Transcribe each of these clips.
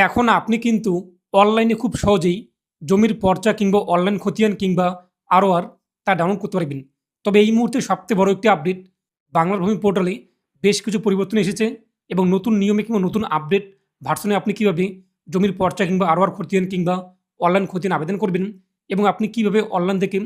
এখন আপনি কিন্তু অনলাইনে খুব সহজেই জমির পর্চা কিংবা অনলাইন খতিয়ান কিংবা আরওআর তা ডাউনলোড করতে পারবেন। তবে এই মুহূর্তে সবচেয়ে বড় একটি আপডেট, বাংলার ভূমি পোর্টালে বেশ কিছু পরিবর্তন এসেছে এবং নতুন নিয়মে কিংবা নতুন আপডেট ভার্সনে আপনি কীভাবে জমির পর্চা কিংবা আরওআর খতিয়ান কিংবা অনলাইন খতিয়ান আবেদন করবেন এবং আপনি কীভাবে অনলাইন থেকে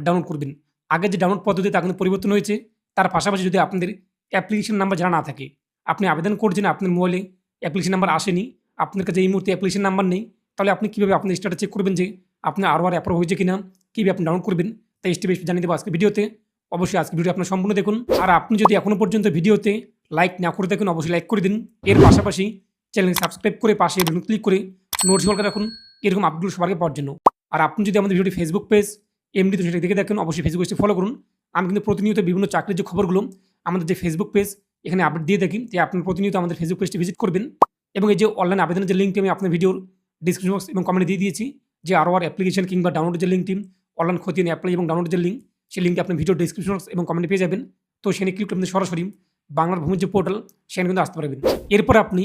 ডাউনলোড করবেন। আগে যে ডাউনলোড পদ্ধতি তা কিন্তু পরিবর্তন হয়েছে। তার পাশাপাশি যদি আপনাদের অ্যাপ্লিকেশন নাম্বার জানা না থাকে, আপনি আবেদন করছেন, আপনার মোবাইলে অ্যাপ্লিকেশন নাম্বার আসেনি, আপনার কাছে এই মুহূর্তে অ্যাপ্লিকেশন নাম্বার নেই, তাহলে আপনি কীভাবে আপনার স্ট্যাটাস চেক করবেন যে আপনার আরওআর অ্যাপ্রুভ হয়েছে কিনা, কীভাবে আপনি ডাউনলোড করবেন, তাই স্টেপ বাই স্টেপ জানিয়ে দেবো আজকে ভিডিওতে। অবশ্যই আজকে ভিডিও আপনার সম্পূর্ণ দেখুন। আর আপনি যদি এখনও পর্যন্ত ভিডিওতে লাইক না করে থাকেন, অবশ্যই লাইক করে দিন। এর পাশাপাশি চ্যানেল সাবস্ক্রাইব করে পাশে বেল ক্লিক করে নোটিফিকেশন করে রাখুন এরকম আপডেটগুলো সবার আগে পাওয়ার জন্য। আর আপনি যদি আমাদের ভিডিওটি ফেসবুক পেজ এমনিতে সেটা দেখে দেখেন, অবশ্যই ফেসবুক পেজটি ফলো করুন। আমি কিন্তু প্রতিনিয়ত বিভিন্ন চাকরির যে খবরগুলো আমাদের যে ফেসবুক পেজ এখানে আপডেট দিয়ে থাকি, তাই আপনি প্রতিনিয়ত আমাদের ফেসবুক পেজটি ভিজিট করবেন। এবং এই যে অনলাইন আবেদনের যে লিঙ্কটি আমি আপনার ভিডিওর ডিসক্রিপশন বক্স এবং কমেন্টে দিয়ে দিয়েছি, যে আরওআর অ্যাপ্লিকেশন কিংবা ডাউনলোডের যে লিঙ্কটি, অনলাইন খতিয়ান অ্যাপ্লাই এবং ডাউনলোডের যে লিঙ্ক, সেই লিঙ্কটি আপনি ভিডিও ডিসক্রিপশন বক্স এবং কমেন্টে পেয়ে যাবেন। তো সেখানে ক্লিক করে আপনি সরাসরি বাংলার ভূমির যে পোর্টাল সেখানে কিন্তু আসতে পারবেন। এরপর আপনি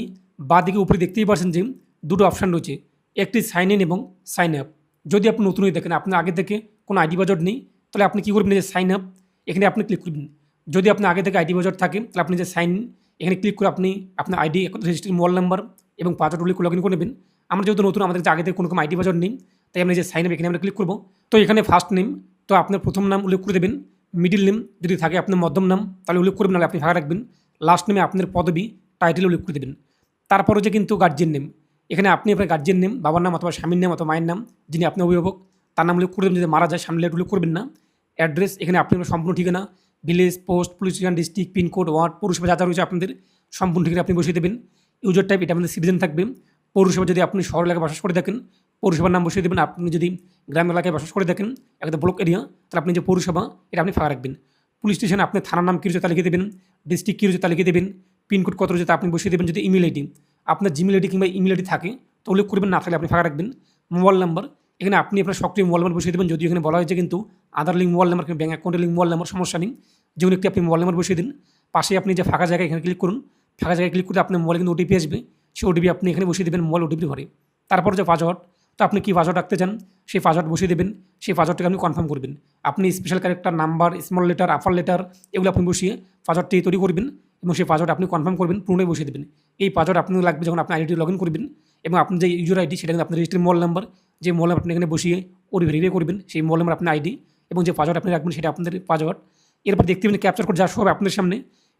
বাঁদিকে উপরে দেখতেই পাচ্ছেন যে দুটো অপশান রয়েছে, একটি সাইন ইন এবং সাইন আপ। যদি আপনি নতুন হয়ে দেখেন, আপনার আগে থেকে কোনো আইডি বাজট নেই, তাহলে আপনি কী করবেন, যে সাইন আপ এখানে আপনি ক্লিক করবেন। যদি আপনার আগে থেকে আইডি বাজট থাকে, তাহলে আপনি যে সাইন এখানে ক্লিক করে আপনি আপনার আইডি, রেজিস্ট্রেশন মোবাইল নাম্বার এবং পাসওয়ার্ড উল্লেখ করে লগ ইন করে নেবেন। আমরা যেহেতু নতুন, আমাদের কাছে আগে থেকে কোনো রকম আইডি বাজট নেই, তাই আমরা যে সাইন আপ এখানে আমরা ক্লিক করবো। তো এখানে ফার্স্ট নেম, তো আপনার প্রথম নাম উল্লেখ করে দেবেন। মিডিল নেম যদি থাকে আপনার মধ্যম নাম, তাহলে উল্লেখ করবেন, নাহলে আপনি ফাঁকা রাখবেন। লাস্ট নেমে আপনার পদবি টাইটেল উল্লেখ করে দেবেন। তারপরে যে কিন্তু গার্জিয়ান নেম, এখানে আপনি আপনার গার্জিয়ান নেম, বাবার নাম অথবা স্বামীর নাম অথবা মায়ের নাম, যিনি আপনার অভিভাবক তার নাম উল্লেখ করে দেবেন। যদি মারা যায় সামনে উল্লেখ করবেন না। অ্যাড্রেস, এখানে আপনি আপনার সম্পূর্ণ ঠিকানা, village, post, police station, district, pincode, ward, পৌরসভা যা যা রয়েছে আপনাদের সম্পূর্ণ ঠিকানা আপনি বসিয়ে দেবেন। ইউজার টাইপ, এটা আমাদের সিটিজেন থাকবে। পৌরসভা যদি আপনি শহর এলাকায় বাস করে থাকেন, পৌরসভার নাম বসিয়ে দেবেন। আপনি যদি গ্রাম এলাকায় বাস করে থাকেন, একটা ব্লক এরিয়া, তাহলে আপনি যে পৌরসভা এটা আপনি ফাঁকা রাখবেন। পুলিশ স্টেশন আপনার থানার নাম কী রয়েছে তা লিখে দেবেন। ডিস্ট্রিক্ট কী রয়েছে তা লিখে দেবেন। পিনকোড কত রয়েছে তা আপনি বসিয়ে দেবেন। যদি ইমেল আইডি, আপনার জিমেল আইডি কিংবা ইমেল আইডি থাকে তো উল্লেখ করবেন, না থাকলে আপনি ফাঁকা রাখবেন। মোবাইল নাম্বার, এখানে আপনি আপনার সক্রিয় মোবাইল নাম্বার বসিয়ে দেবেন। যদিও এখানে বলা হয়েছে কিন্তু আধার লিঙ্ক মোবাইল নাম্বার কিংবা ব্যাঙ্ক অ্যাকাউন্টের লিঙ্ক মোবাইল নাম্বার সমস্যা নেই, যেমন একটি আপনি মোবাইল নাম্বার বসিয়ে দিন। পাশে আপনি যে ফাঁকা জায়গায় এখানে ক্লিক করুন। ফাঁকা জায়গায় ক্লিক করে আপনার মোবাইলে কিন্তু ওটিপি আসবে, সেই ওটিপি আপনি এখানে বসিয়ে দেবেন মোবাইল ওটিপি ঘরে। তারপর যে পাসওয়ার্ড, তো আপনি কী পাসওয়ার্ড রাখতে চান সেই পাসওয়ার্ড বসিয়ে দেবেন। সেই পাসওয়ার্ডটাকে আপনি কনফার্ম করবেন। আপনি special character, number, small letter, upper letter এগুলো আপনি বসিয়ে পাসওয়ার্ডটি তৈরি করবেন এবং সেই পাসওয়ার্ড আপনি কনফার্ম করবেন, পুনরায় বসিয়ে দেবেন। এই পাসওয়ার্ড আপনার লাগবে যখন আপনি আইডি লগ ইন করবেন এবং আপনার যে ইউজার আইডি সেটা কিন্তু আপনার রেজিস্টার মোবাইল নাম্বার, যে মোবাইল নাম্বার আপনি এখানে বসিয়ে ওটি ভেরিফাই করবেন, সেই মোবাইল নাম্বার আপনার আইডি এবং যে পাসওয়ার্ড আপনি রাখবেন সেটা আপনাদের পাসওয়ার্ড। এরপর দেখতে পাবেন ক্যাপচার কোড যা সব আপনার সামনে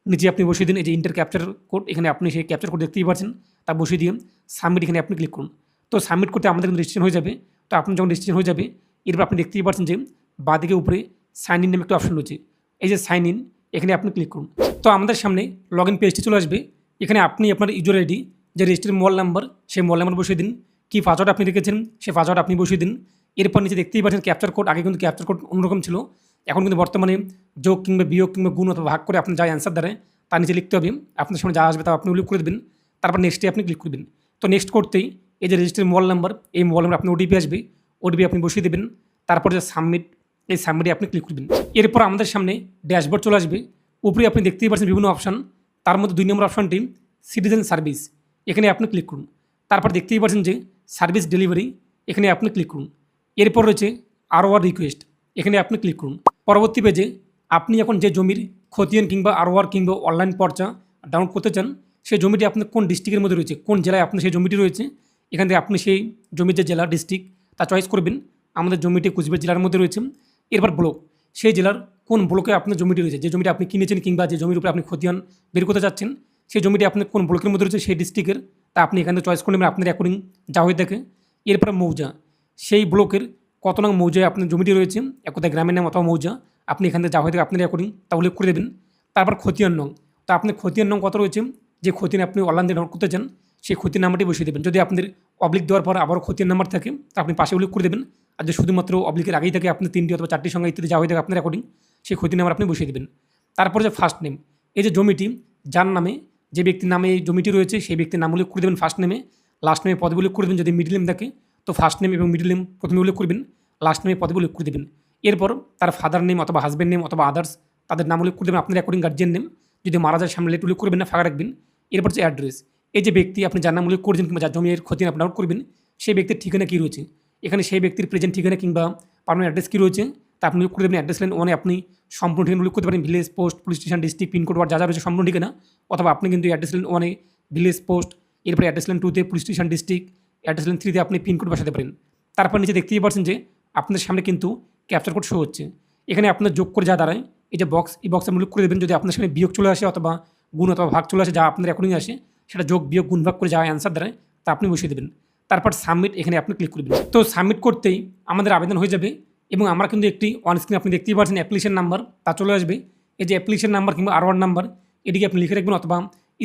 নিচে আপনি বসিয়ে দিন। এই যে ইন্টার ক্যাপচার কোড, এখানে আপনি সেই ক্যাপচার কোড দেখতেই পাচ্ছেন, তা বসিয়ে দিয়ে সাবমিট এখানে আপনি ক্লিক করুন। তো সাবমিট করতে আমাদের কিন্তু রেজিস্ট্রেশন হয়ে যাবে। তো আপনি যখন রেজিস্ট্রেশন হয়ে যাবে, এরপর আপনি দেখতেই পাচ্ছেন যে বাঁদিকে উপরে সাইন ইন নামে একটা অপশন রয়েছে। এই যে সাইন ইন, এখানে আপনি ক্লিক করুন। তো আমাদের সামনে লগ ইন পেজটি চলে আসবে। এখানে আপনি আপনার ইউজার আইডি, যে রেজিস্টার মোবাইল নাম্বার, সেই মোবাইল নাম্বার বসিয়ে দিন। কী পাসওয়ার্ড আপনি রেখেছেন সেই পাসওয়ার্ড আপনি বসিয়ে দিন। এরপর নিচে দেখতেই পাচ্ছেন ক্যাপচার কোড। আগে কিন্তু ক্যাপচার কোড অন্যরকম ছিল, এখন কিন্তু বর্তমানে যোগ কিংবা বিয়োগ কিংবা গুণ অথবা ভাগ করে আপনি যা অ্যান্সার দাঁড়ায় তার নিচে লিখতে হবে। আপনার সামনে যা আসবে তা আপনি উল্লেখ করে দেবেন। তারপর নেক্সটে আপনি ক্লিক করবেন। তো নেক্সট করতেই এই যে রেজিস্টার মোবাইল নাম্বার, এই মোবাইল নাম্বার আপনি ওটিপি আসবে, ওটিপি আপনি বসিয়ে দেবেন। তারপর যে সাবমিট, এই সাবমিটে আপনি ক্লিক করবেন। এরপর আমাদের সামনে ড্যাশবোর্ড চলে আসবে। উপরে আপনি দেখতেই পাচ্ছেন বিভিন্ন অপশান, তার মধ্যে 2 নম্বর অপশানটি সিটিজেন সার্ভিস, এখানে আপনি ক্লিক করুন। তারপর দেখতেই পাচ্ছেন যে সার্ভিস ডেলিভারি, এখানে আপনি ক্লিক করুন। এরপর রয়েছে আরওআর রিকোয়েস্ট, এখানে আপনি ক্লিক করুন। পরবর্তী পেজে আপনি এখন যে জমির খতিয়ান কিংবা আরওআর কিংবা অনলাইন পর্চা ডাউনলোড করতে চান, সেই জমিটি আপনার কোন ডিস্ট্রিক্টের মধ্যে রয়েছে, কোন জেলায় আপনার সেই জমিটি রয়েছে, এখান থেকে আপনি সেই জমির যে জেলা, ডিস্ট্রিক্ট তা চয়েস করবেন। আমাদের জমিটি কুচবিহার জেলার মধ্যে রয়েছে। এরপর ব্লক, সেই জেলার কোন ব্লকে আপনার জমিটি রয়েছে, যে জমিটি আপনি কিনেছেন কিংবা যে জমির উপরে আপনি খতিয়ান বের করতে যাচ্ছেন, সেই জমিটি আপনার কোন ব্লকের মধ্যে রয়েছে সেই ডিস্ট্রিক্টের, তা আপনি এখানে চয়েস করে নেবেন আপনার অ্যাকর্ডিং যা হয়ে থাকে। এরপর মৌজা, সেই ব্লকের কত নং মৌজায় আপনার জমিটি রয়েছে, একদায় গ্রামের নাম অথবা মৌজা, আপনি এখান থেকে যা হয়ে থাকে আপনার অ্যাকর্ডিং তা উল্লেখ করে দেবেন। তারপর খতিয়ান নং, তা আপনার খতিয়ান নং কত রয়েছে, যে খতিয়ান আপনি অনলাইন দিয়ে ডাউনলোড করতে চান সেই খতিয়ান নাম্বারটি বসিয়ে দেবেন। যদি আপনাদের অবলিক দেওয়ার পর আবারও খতিয়ান নাম্বার থাকে তা আপনি পাশে উল্লেখ করে দেবেন। আর যদি শুধুমাত্র অবলিকের আগেই থাকে আপনি 3টি অথবা 4টি সংখ্যা ইত্যাদি যা হয়ে থাকে আপনার অ্যাকর্ডিং সেই খতিয়ান নাম্বার আপনি বসিয়ে দেবেন। তারপর যে ফার্স্ট নেম, এই যে জমিটি যার নামে, যে ব্যক্তির নামে এই জমিটি রয়েছে সেই ব্যক্তির নাম উল্লেখ করে দেবেন ফার্স্ট নেমে। লাস্ট নেমে পদবি উল্লেখ করে দেবেন। যদি মিডল নেম থাকে তো ফার্স্ট নেম এবং মিডল নেম প্রথমে উল্লেখ করবেন, লাস্ট নেমে পদবি উল্লেখ করে দেবেন। এরপর তার ফাদার নেম অথবা হাজব্যান্ড নেম অথবা আদার্স তাদের নাম উল্লেখ করে দেবেন আপনার অ্যাকর্ডিং গার্জিয়ান নেম। যদি মারা যায় সামনে লেট উল্লেখ করবেন না, ফাঁকা রাখবেন। এরপর যে অ্যাড্রেস, এই যে ব্যক্তি আপনি যার নাম উল্লেখ করছেন কিংবা যার জমির খতিয়ান আপনি ডাউনলোড করবেন, সেই ব্যক্তির ঠিকানা কী রয়েছে, এখানে সেই ব্যক্তির প্রেজেন্ট ঠিকানা কিংবা পার্মানেন্ট অ্যাড্রেস কী রয়েছে তা আপনি উল্লেখ করে দেবেন। অ্যাড্রেস লাইন 1 আপনি সম্পূর্ণ ঠিকানা উল্লেখ করতে পারেন, village, post, police station, district, pincode, ward যা যা রয়েছে সম্পূর্ণ ঠিকানা। অথবা আপনি কিন্তু অ্যাড্রেস লাইন 1 ভিলেজ, পোস্ট, এরপরে address line 2 police station, district, address line 3 আপনি পিনকোড বসাতে পারেন। তারপর নিচে দেখতেই পাচ্ছেন যে আপনাদের সামনে কিন্তু ক্যাপচার কোড শো হচ্ছে। এখানে আপনার যোগ করে যা দাঁড়ায় এই যে বক্স, এই বক্সে উল্লেখ করে দেবেন। যদি আপনার সামনে বিয়োগ চলে আসে অথবা গুণ অথবা ভাগ চলে আসে, যা আপনার রেকর্ডিং আসে সেটা যোগ বিয়োগ গুণ ভাগ করে যা অ্যান্সার দাঁড়ায় তা আপনি বসিয়ে দেবেন। তারপর সাবমিট, এখানে আপনি ক্লিক করবেন। তো সাবমিট করতেই আমাদের আবেদন হয়ে যাবে এবং আমরা কিন্তু একটি অন স্ক্রিন আপনি দেখতেই পাচ্ছেন অ্যাপ্লিকেশন নাম্বার তা চলে আসবে। এই যে অ্যাপ্লিকেশন নাম্বার কিংবা R1 নাম্বার এটিকে আপনি লিখে রাখবেন অথবা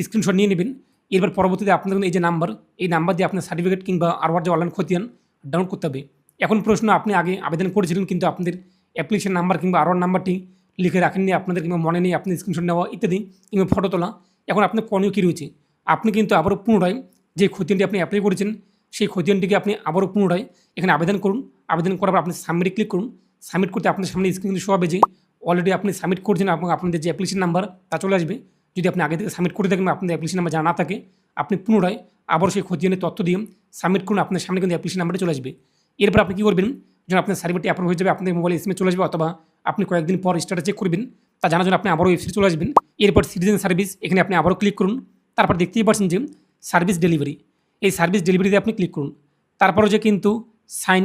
স্ক্রিনশট নিয়ে নেবেন। এরপর পরবর্তীতে আপনাদের এই যে নাম্বার, এই নাম্বার দিয়ে আপনার সার্টিফিকেট কিংবা R1 যে অনলাইন খতিয়ান ডাউনলোড করতে হবে। এখন প্রশ্ন, আপনি আগে আবেদন করেছিলেন কিন্তু আপনাদের অ্যাপ্লিকেশন নাম্বার কিংবা R1 নাম্বারটি লিখে রাখেননি, আপনাদের কিংবা মনে নেই, আপনি স্ক্রিনশট নেওয়া ইত্যাদি কিংবা ফটো তোলা। এখন আপনার করণীয় কী রয়েছে? আপনি কিন্তু আবারও পুনরায় যে খতিয়ানটি আপনি অ্যাপ্লাই করেছেন সেই খতিয়ানটিকে আপনি আবারও পুনরায় এখানে আবেদন করুন। আবেদন করার পর আপনি সাবমিটে ক্লিক করুন। সাবমিট করতে আপনার সামনে স্ক্রিন কিন্তু শো হবে যে অলরেডি আপনি সাবমিট করছেন এবং আপনাদের যে অ্যাপ্লিকেশন নাম্বার তা চলে আসবে। যদি আপনি আগে থেকে সাবমিট করে থাকেন বা আপনাদের অ্যাপ্লিকেশন নাম্বার জানা না থাকে, আপনি পুনরায় আবার সেই খতিয়ানের তথ্য দিয়ে সাবমিট করুন। আপনার সামনে কিন্তু অ্যাপ্লিকেশন নাম্বারটি চলে আসবে। এরপর আপনি কী করবেন, যখন আপনার সার্টিফিকেটটি অ্যাপ্রুভ হয়ে যাবে আপনাদের মোবাইলে এসএমএস চলে আসবে অথবা আপনি কয়েকদিন পর স্ট্যাটাস চেক করবেন, তা জানার জন্য আপনি আবারও ওয়েবসাইটে চলে আসবেন। এরপর সিটিজেন সার্ভিস, এখানে আপনি আবারও ক্লিক করুন। তারপর দেখতেই পাচ্ছেন যে সার্ভিস ডেলিভারি, এই সার্ভিস ডেলিভারিতে আপনি ক্লিক করুন। তারপরে যে কিন্তু সাইন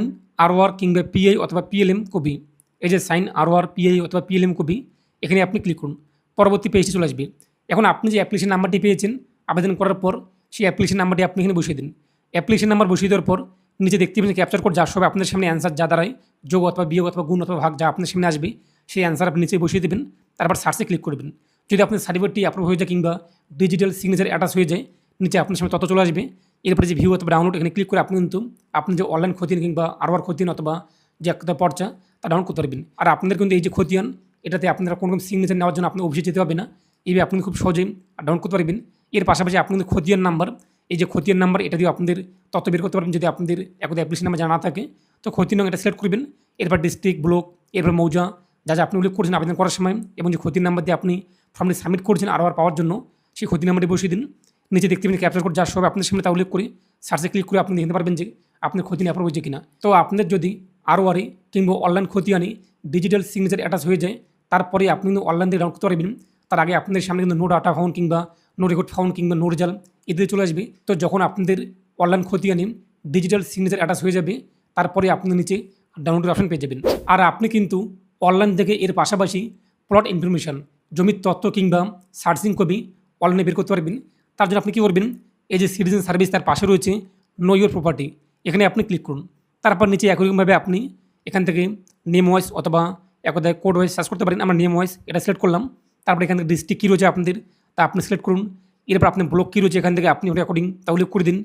ROR কিংবা PI অথবা PLM কপি, এই যে সাইন ROR PI অথবা PLM কপি, এখানে আপনি ক্লিক করুন। পরবর্তী পেজটি চলে আসবে। এখন আপনি যে অ্যাপ্লিকেশন নাম্বারটি পেয়েছেন আবেদন করার পর, সেই অ্যাপ্লিকেশন নাম্বারটি আপনি এখানে বসিয়ে দিন। অ্যাপ্লিকেশন নাম্বার বসিয়ে দেওয়ার পর নিচে দেখতে পাবেন ক্যাপচার কোড, যার সব আপনার সামনে অ্যান্সার যা দাঁড়ায় যোগ অথবা বিয়োগ অথবা গুণ অথবা ভাগ যা আপনার সামনে আসবে সেই অ্যান্সার আপনি নিচে বসিয়ে দেবেন। তারপর সার্চে ক্লিক করবেন। যদি আপনার সার্টিফিকেটটি অ্যাপ্রুভ হয়ে যায় কিংবা ডিজিটাল সিগনেচার অ্যাটাচ হয়ে যায়, নিচে আপনার সামনে তত চলে আসবে। এরপরে যে ভিউ অথবা ডাউনলোড, এখানে ক্লিক করে আপনি কিন্তু আপনি যে অনলাইন খতিয়ান কিংবা R1 খতিয়ান অথবা যে একটা পর্চা তা ডাউনলোড করতে পারবেন। আর আপনাদের কিন্তু এই যে খতিয়ান, এটাতে আপনারা কোনো রকম সিগনেচার নেওয়ার জন্য আপনি অফিসে যেতে হবে না, এইভাবে আপনি খুব সহজেই ডাউনলোড করতে পারবেন। এর পাশাপাশি আপনি কিন্তু খতিয়ান নাম্বার, এই যে খতিয়ান নাম্বার এটা দিয়ে আপনাদের তথ্য বের করতে পারবেন। যদি আপনাদের একদম অ্যাপ্লিকেশন নাম্বার জানা না থাকে তো খতিয়ান নাম্বার এটা সিলেক্ট করবেন। এরপর ডিস্ট্রিক্ট, ব্লক, এরপর মৌজা যা যা আপনি উল্লেখ করেছেন আবেদন করার সময় এবং যে খতিয়ান নাম্বার দিয়ে আপনি ফর্মটি সাবমিট করেছেন R1 পাওয়ার জন্য, সেই খতিয়ান নাম্বারটি বসিয়ে দিন। নিচে দেখতে পাবেন ক্যাপচার কোড, যার সব আপনার সামনে তা উল্লেখ করে সার্চে ক্লিক করে আপনি দেখতে পারবেন যে আপনার খতিয়ান অ্যাপ্রুভ হয়েছে কিনা। তো আপনাদের যদি R1 কিংবা অনলাইন খতিয়ানে ডিজিটাল সিগনেচার অ্যাটাচ হয়ে যায়, তারপরে আপনি কিন্তু অনলাইন দিয়ে ডাউনলোড করতে পারবেন। তার আগে আপনাদের সামনে কিন্তু নো ডাটা ফাউন্ড কিংবা নো রেকর্ড ফাউন্ড কিংবা নো রেজাল্ট এতে চলে আসবে। তো যখন আপনাদের অনলাইন খতিয়ানে ডিজিটাল সিগনেচার অ্যাটাচ হয়ে যাবে, তারপরে আপনি নিচে ডাউনলোডের অপশন পেয়ে যাবেন। আর আপনি কিন্তু অনলাইন থেকে এর পাশাপাশি প্লট ইনফরমেশন, জমির তথ্য কিংবা সার্চিং কপি অনলাইনে বের করতে পারবেন। তার জন্য আপনি কী করবেন, এই যে সিটিজেন সার্ভিস তার পাশে রয়েছে নো ইউর প্রপার্টি, এখানে আপনি ক্লিক করুন। তারপর নিচে একইরকমভাবে আপনি এখান থেকে নেম ওয়াইজ অথবা একদায় কোড ওয়াইজ সার্চ করতে পারেন। আমরা নেম ওয়াইজ এটা সিলেক্ট করলাম। তারপরে এখান থেকে ডিস্ট্রিক্ট কী রয়েছে আপনাদের তা আপনি সিলেক্ট করুন। এরপর আপনি ব্লক কী রয়েছে এখান থেকে আপনি রেকর্ডিং তা উল্লেখ করে দিন।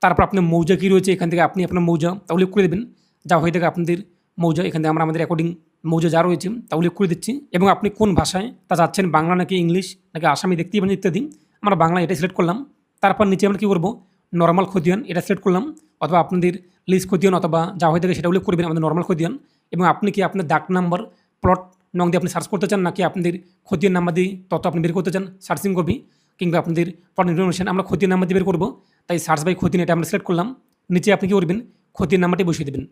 তারপর আপনার মৌজা কী রয়েছে এখান থেকে আপনি আপনার মৌজা তা উল্লেখ করে দেবেন, যা হয়ে থাকে আপনাদের মৌজা। এখান থেকে আমরা আমাদের রেকর্ডিং মৌজা যা রয়েছে তা উল্লেখ করে দিচ্ছি এবং আপনি কোন ভাষায় তা চাচ্ছেন, বাংলা নাকি ইংলিশ নাকি আসামি দেখতেই পাবেন ইত্যাদি। আমরা বাংলা এটা সিলেক্ট করলাম। তারপর নিচে আমরা কী করবো, নর্মাল খতিয়ান এটা সিলেক্ট করলাম অথবা আপনাদের লিস্ট খতিয়ান অথবা যা হয়ে থাকে সেটা উল্লেখ করবেন আমাদের নর্মাল খতিয়ান। এবং আপনি কি আপনার ডাক নাম্বার, প্লট নং দিয়ে আপনি সার্চ করতে চান নাকি আপনাদের খতিয়ান নাম্বার দিয়ে তত আপনি বের করতে চান সার্চিং কপি কিংবা আপনাদের প্লট ইনফরমেশন, আমরা খতিয়ান নাম্বার দিয়ে বের করবো, তাই সার্চ বাই খতিয়ান এটা আমরা সিলেক্ট করলাম। নিচে আপনি কী করবেন, খতিয়ান নাম্বারটি বসিয়ে দেবেন।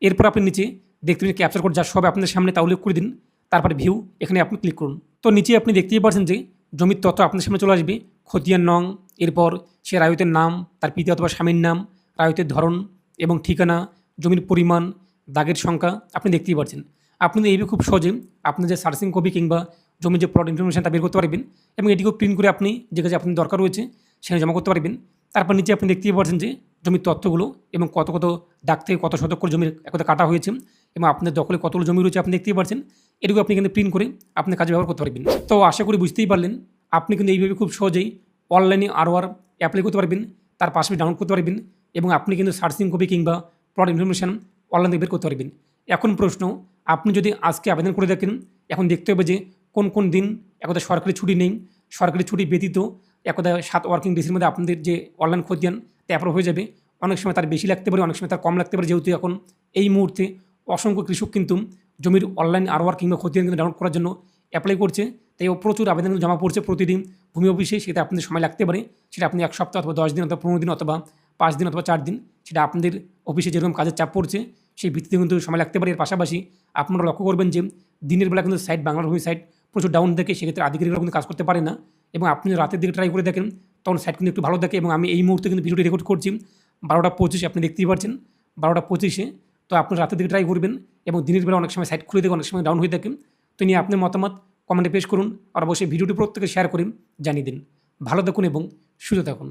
এরপর আপনি নিচে দেখতে পাবেন ক্যাপচার কোড, যা সব আপনাদের সামনে তা উল্লেখ করে দিন। তারপরে ভিউ, এখানে আপনি ক্লিক করুন। তো নিচে আপনি দেখতেই পাচ্ছেন যে জমির তথ্য আপনার সামনে চলে আসবে, খতিয়ান নং, এরপর সে রায়তের নাম, তার পিতা অথবা স্বামীর নাম, রায়তের ধরন এবং ঠিকানা, জমির পরিমাণ, দাগের সংখ্যা আপনি দেখতেই পাচ্ছেন। আপনি এইভাবে খুব সহজে আপনার যে সার্চিং কপি কিংবা জমির যে প্লট ইনফরমেশন তা বের করতে পারবেন এবং এটিকেও প্রিন্ট করে আপনি যে কাজে আপনার দরকার রয়েছে সেখানে জমা করতে পারবেন। তারপর নিচে আপনি দেখতেই পাচ্ছেন যে জমির তথ্যগুলো এবং কত কত দাগ থেকে কত শতক করে জমির একদা কাটা হয়েছে এবং আপনার দখলে কতগুলো জমি রয়েছে আপনি দেখতেই পাচ্ছেন। এটুকু আপনি এখানে প্রিন্ট করে আপনার কাজে ব্যবহার করতে পারবেন। তো আশা করি বুঝতেই পারলেন আপনি কিন্তু এইভাবে খুব সহজেই অনলাইনে R1 অ্যাপ্লাই করতে পারবেন, তার পাশাপাশি ডাউনলোড করতে পারবেন এবং আপনি কিন্তু সার্চিং কপি কিংবা প্লট ইনফরমেশন অনলাইন থেকে বের করতে পারবেন। এখন প্রশ্ন, আপনি যদি আজকে আবেদন করে দেখেন, এখন দেখতে হবে যে কোন কোন দিন একদা সরকারি ছুটি নেই, সরকারি ছুটি ব্যতীত একদা 7 ওয়ার্কিং ডেসের মধ্যে আপনাদের যে অনলাইন খতিয়ান তা অ্যাপ্রুভ হয়ে যাবে। অনেক সময় তার বেশি লাগতে পারে, অনেক সময় তার কম লাগতে পারে, যেহেতু এখন এই মুহূর্তে অসংখ্য কৃষক কিন্তু জমির অনলাইন R1 কিংবা খতিয়ান কিন্তু ডাউনলোড করার জন্য অ্যাপ্লাই করছে। তাই প্রচুর আবেদন জমা পড়ছে প্রতিদিন ভূমি অফিসে। সেটা আপনাদের সময় লাগতে পারে, সেটা আপনি 1 সপ্তাহ অথবা 10 দিন অথবা 15 দিন অথবা 5 দিন অথবা 4 দিন, সেটা আপনাদের অফিসে যেরকম কাজের চাপ পড়ছে সেই ভিত্তিতে কিন্তু সময় লাগতে পারে। এর পাশাপাশি আপনারা লক্ষ্য করবেন যে দিনের বেলা কিন্তু সাইট, বাংলার ভূমি সাইট প্রচুর ডাউন থাকে, সেক্ষেত্রে আধিকারিকরা কিন্তু কাজ করতে পারে না। এবং আপনি রাতের দিকে ট্রাই করে দেখেন, তখন সাইট কিন্তু একটু ভালো থাকে। এবং আমি এই মুহূর্তে কিন্তু ভিডিওটি রেকর্ড করছি 12টা 25, আপনি দেখতেই পাচ্ছেন 12টা 25-এ। তো আপনি রাতের দিকে ট্রাই করবেন, এবং দিনের বেলা অনেক সময় সাইট খুলে থাকে, অনেক সময় ডাউন হয়ে থাকে। তো নিয়ে আপনার মতামত কমেন্টে পেশ করুন, আর অবশ্যই ভিডিওটি প্রত্যেকে শেয়ার করে জানিয়ে দিন। ভালো থাকুন এবং সুস্থ থাকুন।